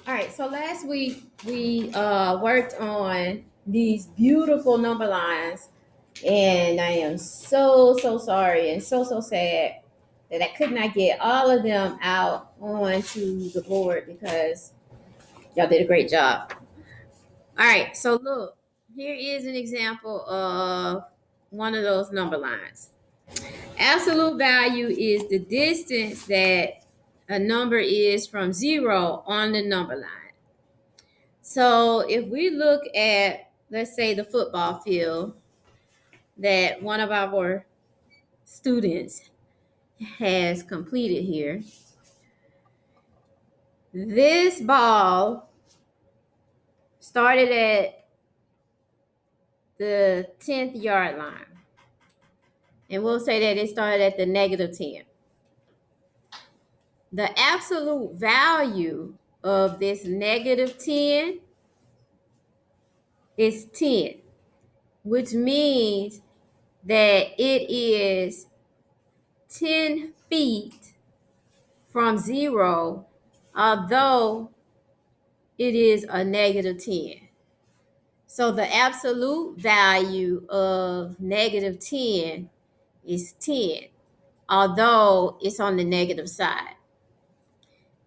All right, so last week we worked on these beautiful number lines, and I am so sorry and so sad that I could not get all of them out onto the board because y'all did a great job. All right, so look, here is an example of one of those number lines. Absolute value is the distance that a number is from zero on the number line. So if we look at, let's say, the football field that one of our students has completed here, this ball started at the 10th yard line. And we'll say that it started at the negative 10. The absolute value of this negative 10 is 10, which means that it is 10 feet from zero, although it is a negative 10. So the absolute value of negative 10 is 10, although it's on the negative side.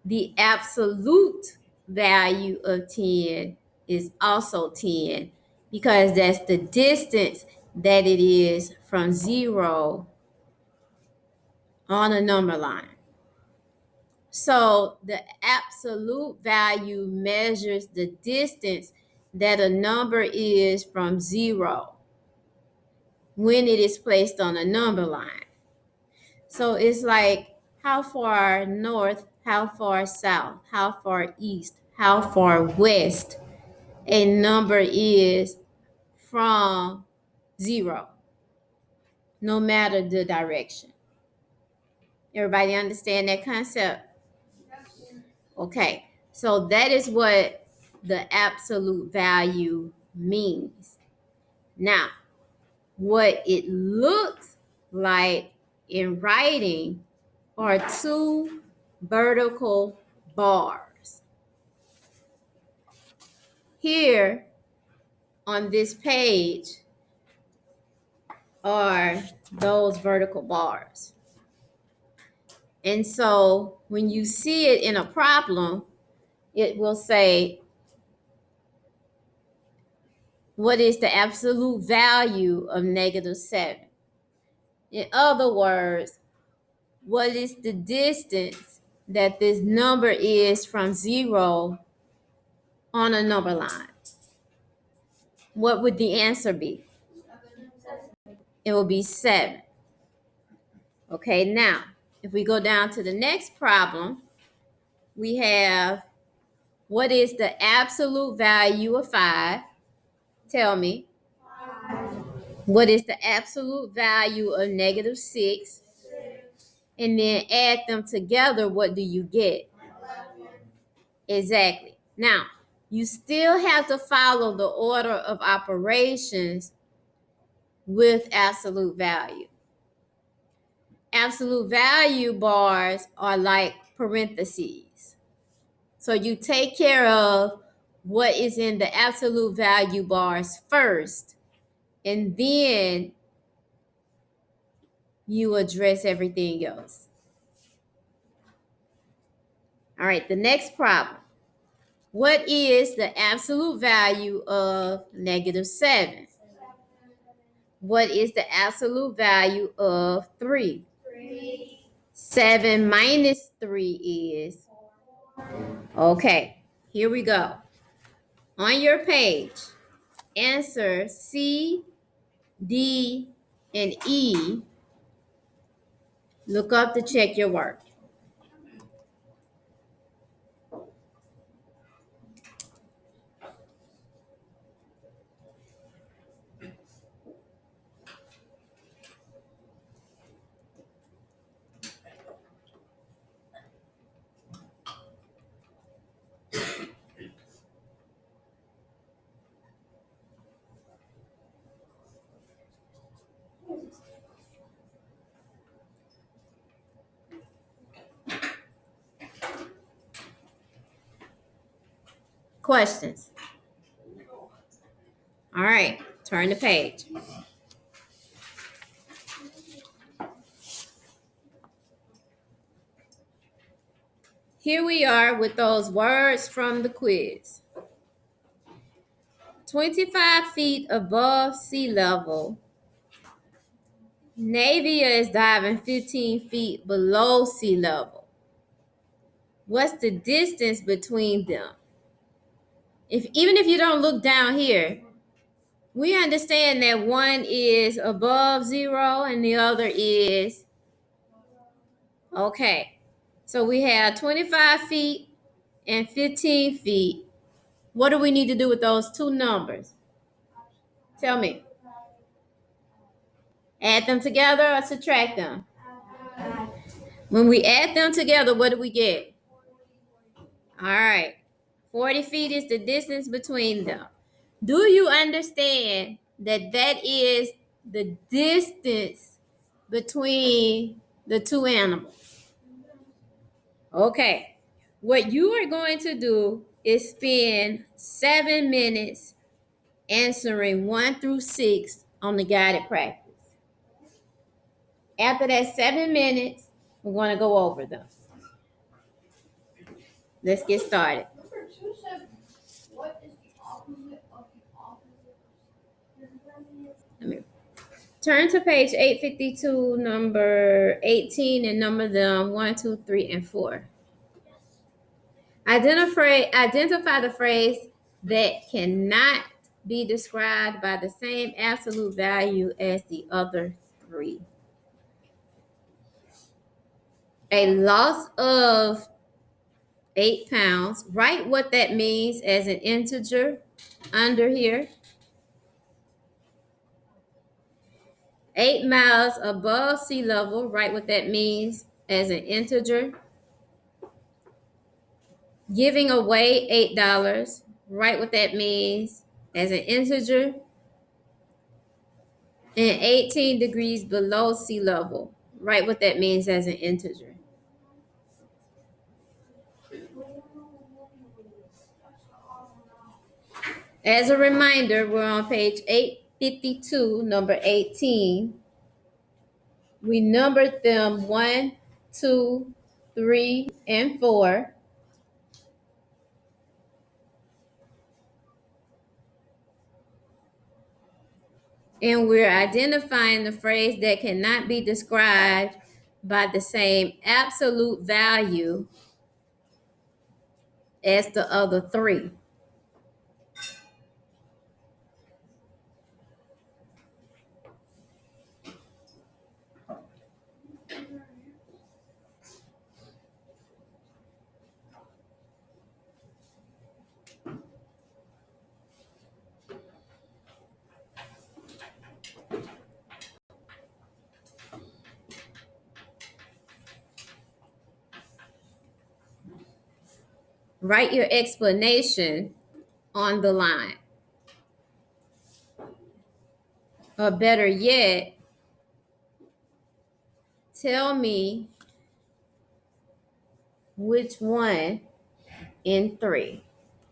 The absolute value of 10 is also 10 because that's the distance that it is from zero on a number line. So the absolute value measures the distance that a number is from zero when it is placed on a number line. So it's like how far north, how far south, how far east, how far west a number is from zero, no matter the direction. Everybody understand that concept? Okay, so that is what the absolute value means. Now, what it looks like in writing are two vertical bars. Here on this page are those vertical bars. And so when you see it in a problem, it will say, what is the absolute value of negative 7? In other words, what is the distance that this number is from zero on a number line? What would the answer be? It will be 7. Okay, now, if we go down to the next problem, we have, what is the absolute value of 5? Tell me. What is the absolute value of negative 6? And then add them together, what do you get? Exactly. Now, you still have to follow the order of operations with absolute value. Absolute value bars are like parentheses. So you take care of what is in the absolute value bars first, and then you address everything else. All right, the next problem. What is the absolute value of negative 7? What is the absolute value of 3? 7 minus 3 is? Okay, here we go. On your page, answer C, D, and E. Look up to check your work. Questions? All right, turn the page. Here we are with those words from the quiz. 25 feet above sea level, Navia is diving 15 feet below sea level. What's the distance between them? Even if you don't look down here, we understand that one is above zero and the other is, okay. So we have 25 feet and 15 feet. What do we need to do with those two numbers? Tell me. Add them together or subtract them? When we add them together, what do we get? All right. 40 feet is the distance between them. Do you understand that that is the distance between the two animals? Okay. What you are going to do is spend 7 minutes answering 1 through 6 on the guided practice. After that 7 minutes, we're going to go over them. Let's get started. Number 2 said, what is the opposite of the opposite? Turn to page 852, number 18, and number them 1, 2, 3, and 4. Identify the phrase that cannot be described by the same absolute value as the other three. A loss of 8 pounds. Write what that means as an integer under here. 8 miles above sea level. Write what that means as an integer. Giving away $8. Write what that means as an integer. And 18 degrees below sea level. Write what that means as an integer. As a reminder, we're on page 852, number 18. We numbered them 1, 2, 3, and 4. And we're identifying the phrase that cannot be described by the same absolute value as the other three. Write your explanation on the line. Or better yet, tell me which one in 3.